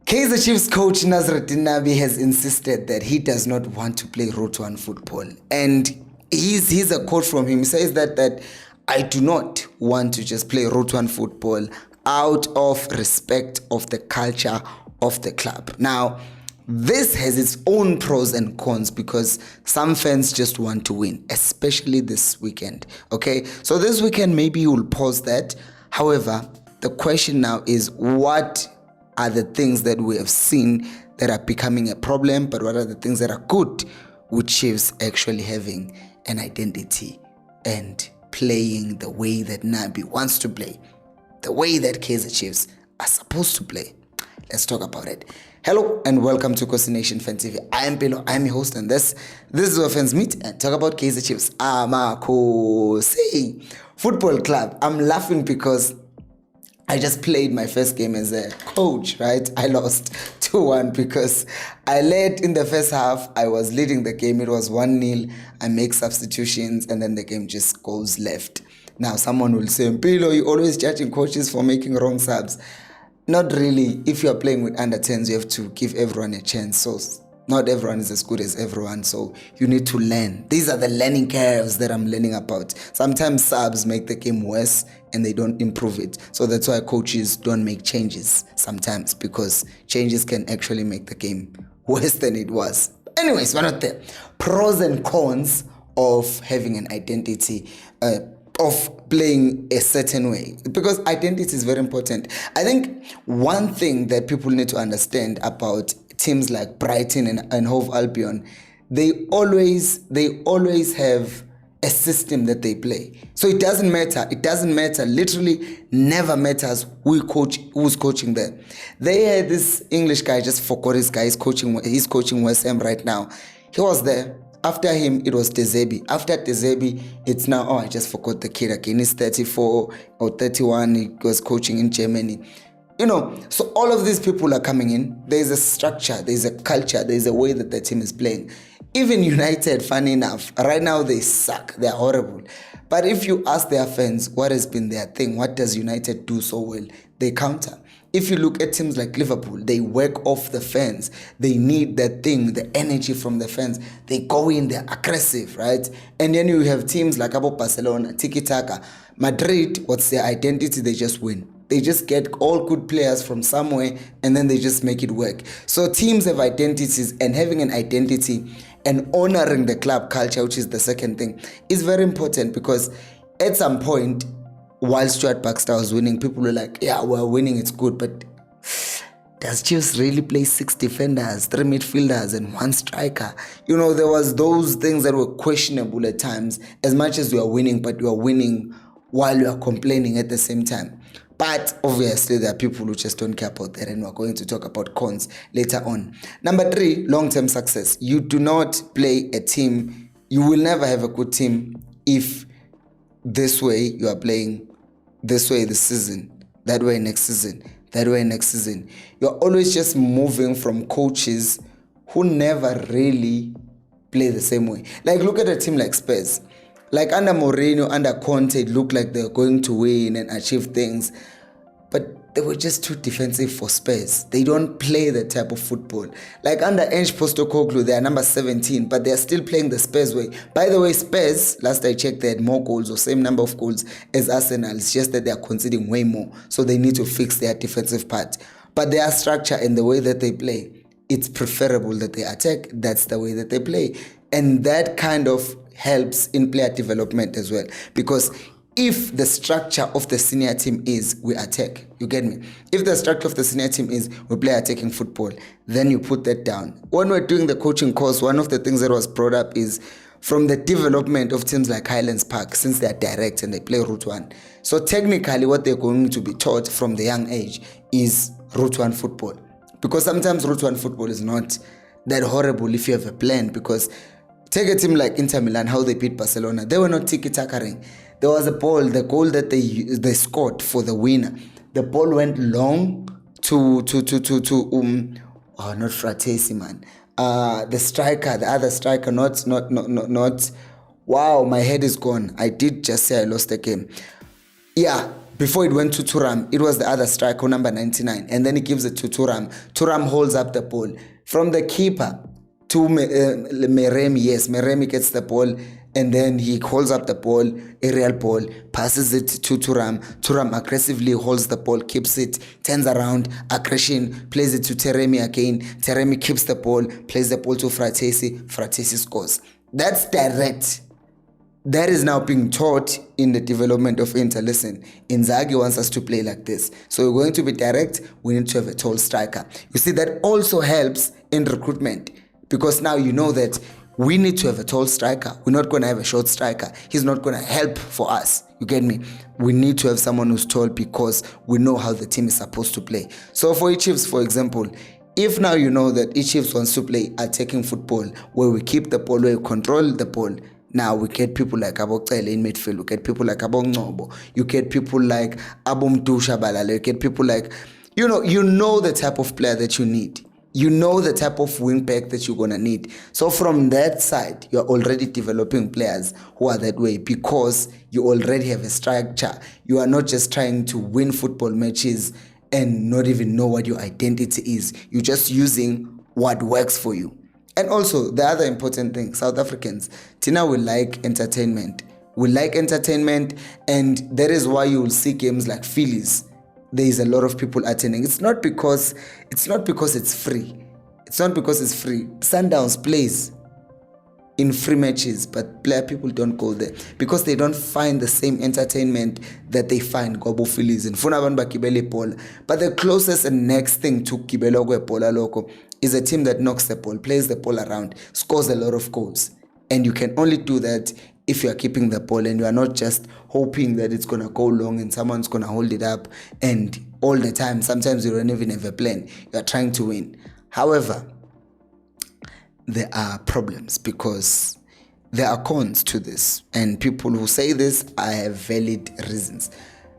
Kaizer Chiefs coach Nabi has insisted that he does not want to play Route 1 football. And he's a quote from him. He says that I do not want to just play Route 1 football out of respect of the culture of the club. Now, this has its own pros and cons because some fans just want to win, especially this weekend. Okay, so this weekend maybe you'll pause that. However, the question now is, what are the things that we have seen that are becoming a problem, but what are the things that are good with Chiefs actually having an identity and playing the way that Nabi wants to play, the way that Kaizer Chiefs are supposed to play? Let's talk about it. Hello and welcome to Khosi Nation Fan TV. I am Pelo, I am your host, and this is where fans meet and talk about Kaizer Chiefs. Khosi Football Club. I'm laughing because I just played my first game as a coach, right? I lost 2-1 because I led in the first half. I was leading the game. It was 1-0. I make substitutions and then the game just goes left. Now, someone will say, Pilo, you're always judging coaches for making wrong subs. Not really. If you are playing with under 10s, you have to give everyone a chance. So not everyone is as good as everyone. So you need to learn. These are the learning curves that I'm learning about. Sometimes subs make the game worse and they don't improve it. So that's why coaches don't make changes sometimes, because changes can actually make the game worse than it was. Anyways, one of the pros and cons of having an identity, of playing a certain way, because identity is very important. I think one thing that people need to understand about teams like Brighton and Hove Albion, they always have a system that they play. So it doesn't matter, literally never matters who's coaching there. They had this English guy, just forgot his guy, he's coaching West Ham right now. He was there. After him, it was Dezebi. After Dezebi, it's now, I just forgot the kid again. He's 34 or 31. He was coaching in Germany. You know, so all of these people are coming in. There's a structure, there's a culture, there's a way that the team is playing. Even United, funny enough, right now they suck. They're horrible. But if you ask their fans what has been their thing, what does United do so well, they counter. If you look at teams like Liverpool, they work off the fans. They need that thing, the energy from the fans. They go in, they're aggressive, right? And then you have teams like Barcelona, Tiki-Taka. Madrid, what's their identity? They just win. They just get all good players from somewhere and then they just make it work. So teams have identities, and having an identity and honoring the club culture, which is the second thing, is very important, because at some point, while Stuart Baxter was winning, people were like, yeah, we're winning, it's good, but does Chiefs really play 6 defenders, 3 midfielders, and 1 striker? You know, there was those things that were questionable at times, as much as you are winning, but you are winning while you are complaining at the same time. But obviously, there are people who just don't care about that, and we're going to talk about cons later on. Number 3, long-term success. You do not play a team. You will never have a good team if this way you are playing this way this season, that way next season, that way next season. You're always just moving from coaches who never really play the same way. Like, look at a team like Spurs. Like under Mourinho, under Conte, it looked like they're going to win and achieve things, but they were just too defensive for Spurs. They don't play that type of football. Like under Ange Postecoglou, they are number 17, but they are still playing the Spurs way. By the way, Spurs, last I checked, they had more goals or same number of goals as Arsenal. It's just that they are conceding way more, so they need to fix their defensive part. But their structure and the way that they play, it's preferable that they attack. That's the way that they play. And that kind of helps in player development as well, because if the structure of the senior team is we attack, you get me? If the structure of the senior team is we play attacking football, then you put that down. When we're doing the coaching course, one of the things that was brought up is from the development of teams like Highlands Park, since they're direct and they play Route 1. So technically what they're going to be taught from the young age is Route 1 football. Because sometimes Route 1 football is not that horrible if you have a plan, because take a team like Inter Milan, how they beat Barcelona. They were not tiki-taka-ing. There was a ball, the goal that they scored for the winner. The ball went long to not Fratesi, man. The striker, the other striker, not. Wow, my head is gone. I did just say I lost the game. Yeah, Before it went to Thuram, it was the other striker, number 99, and then he gives it to Thuram. Thuram holds up the ball. From the keeper to Meremi, yes, Meremi gets the ball, and then he holds up the ball, aerial ball, passes it to Thuram. Thuram aggressively holds the ball, keeps it, turns around, aggression, plays it to Teremi again. Teremi keeps the ball, plays the ball to Fratesi. Fratesi scores. That's direct. That is now being taught in the development of Inter. Listen, Inzaghi wants us to play like this. So we're going to be direct. We need to have a tall striker. You see, that also helps in recruitment, because now you know that we need to have a tall striker. We're not going to have a short striker. He's not going to help for us. You get me? We need to have someone who's tall because we know how the team is supposed to play. So for Chiefs, for example, if now you know that Chiefs wants to play attacking football, where we keep the ball, where we control the ball, now we get people like Abokele in midfield, we get people like Abongcobo, you get people like Abumdusha Balala, you get people like, you know the type of player that you need. You know the type of wing back that you're going to need. So from that side, you're already developing players who are that way, because you already have a structure. You are not just trying to win football matches and not even know what your identity is. You're just using what works for you. And also, the other important thing, South Africans, Tina, we like entertainment. We like entertainment, and that is why you will see games like Phillies. There is a lot of people attending. It's not because it's free. It's not because it's free. Sundowns plays in free matches, but people don't go there because they don't find the same entertainment that they find Gobo Phillies and Funaban Bakibele Pola. But the closest and next thing to Kibelo Pola Loco is a team that knocks the ball, plays the ball around, scores a lot of goals. And you can only do that if you are keeping the ball and you are not just hoping that it's going to go long and someone's going to hold it up and all the time. Sometimes you don't even have a plan. You are trying to win. However, there are problems because there are cons to this. And people who say this, I have valid reasons.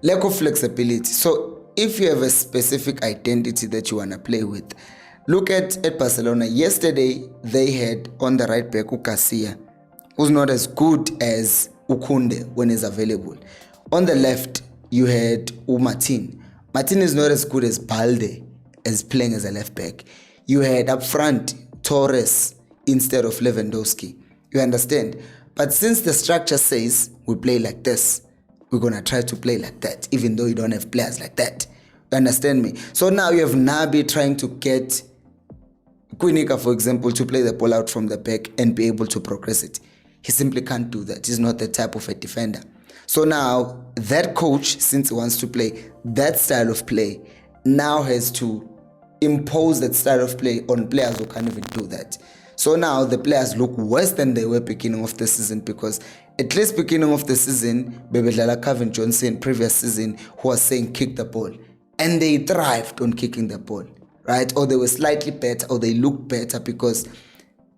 Lack of flexibility. So if you have a specific identity that you want to play with, look at Barcelona. Yesterday, they had on the right back Ukasia, who's not as good as Ukunde when he's available. On the left, you had Martin. Martin is not as good as Balde as playing as a left back. You had up front Torres instead of Lewandowski. You understand? But since the structure says we play like this, we're going to try to play like that, even though you don't have players like that. You understand me? So now you have Nabi trying to get Quinika, for example, to play the ball out from the back and be able to progress it. He simply can't do that. He's not the type of a defender. So now that coach, since he wants to play that style of play, now has to impose that style of play on players who can't even do that. So now the players look worse than they were beginning of the season, because at least beginning of the season, Bebedlala Calvin Johnson, previous season, who was saying kick the ball. And they thrived on kicking the ball, right? Or they were slightly better, or they look better because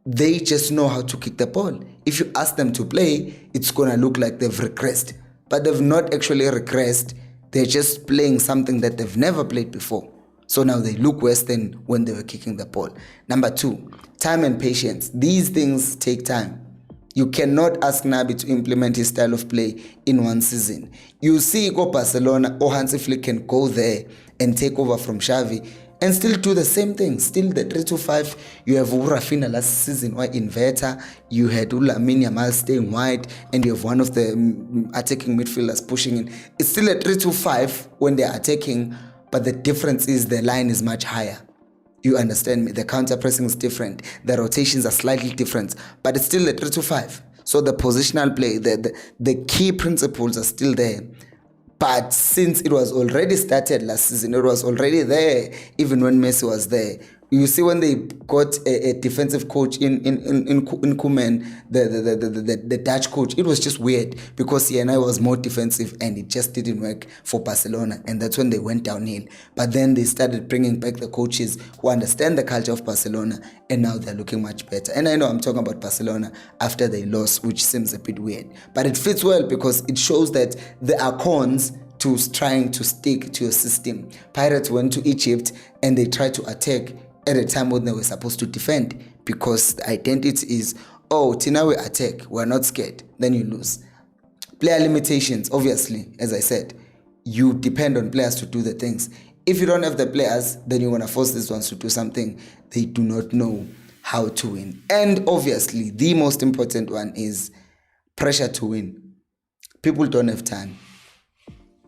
they just know how to kick the ball. If you ask them to play, it's going to look like they've regressed. But they've not actually regressed. They're just playing something that they've never played before. So now they look worse than when they were kicking the ball. Number 2, time and patience. These things take time. You cannot ask Nabi to implement his style of play in one season. You see Barcelona or Hansi Flick can go there and take over from Xavi and still do the same thing. Still the 3-5. You have Rafinha last season or inverter. You had Lamine Yamal staying wide, and you have one of the attacking midfielders pushing in. It's still a 3-5 when they're attacking, but the difference is the line is much higher. You understand me? The counter pressing is different. The rotations are slightly different, but it's still a 3-5. So the positional play, the key principles are still there. But since it was already started last season, it was already there, even when Messi was there. You see, when they got a defensive coach in Koeman, the Dutch coach, it was just weird because he and I was more defensive and it just didn't work for Barcelona. And that's when they went downhill. But then they started bringing back the coaches who understand the culture of Barcelona, and now they're looking much better. And I know I'm talking about Barcelona after they lost, which seems a bit weird. But it fits well because it shows that there are cons to trying to stick to your system. Pirates went to Egypt and they tried to attack at a time when they were supposed to defend, because the identity is, oh, Tina, we attack, we're not scared, then you lose. Player limitations, obviously, as I said. you depend on players to do the things. If you don't have the players, then you're going to force these ones to do something they do not know how to win. And obviously, the most important one is pressure to win. People don't have time.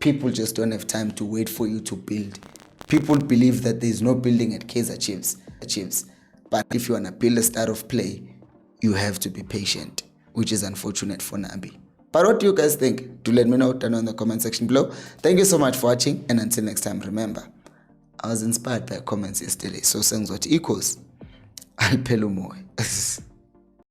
People just don't have time to wait for you to build. People believe that there's no building at Kaizer Chiefs. But if you want to build a style of play, you have to be patient, which is unfortunate for Nabi. But what do you guys think? Do let me know down in the comment section below. Thank you so much for watching, and until next time, remember, I was inspired by comments yesterday, so songs what equals Alpelumoy.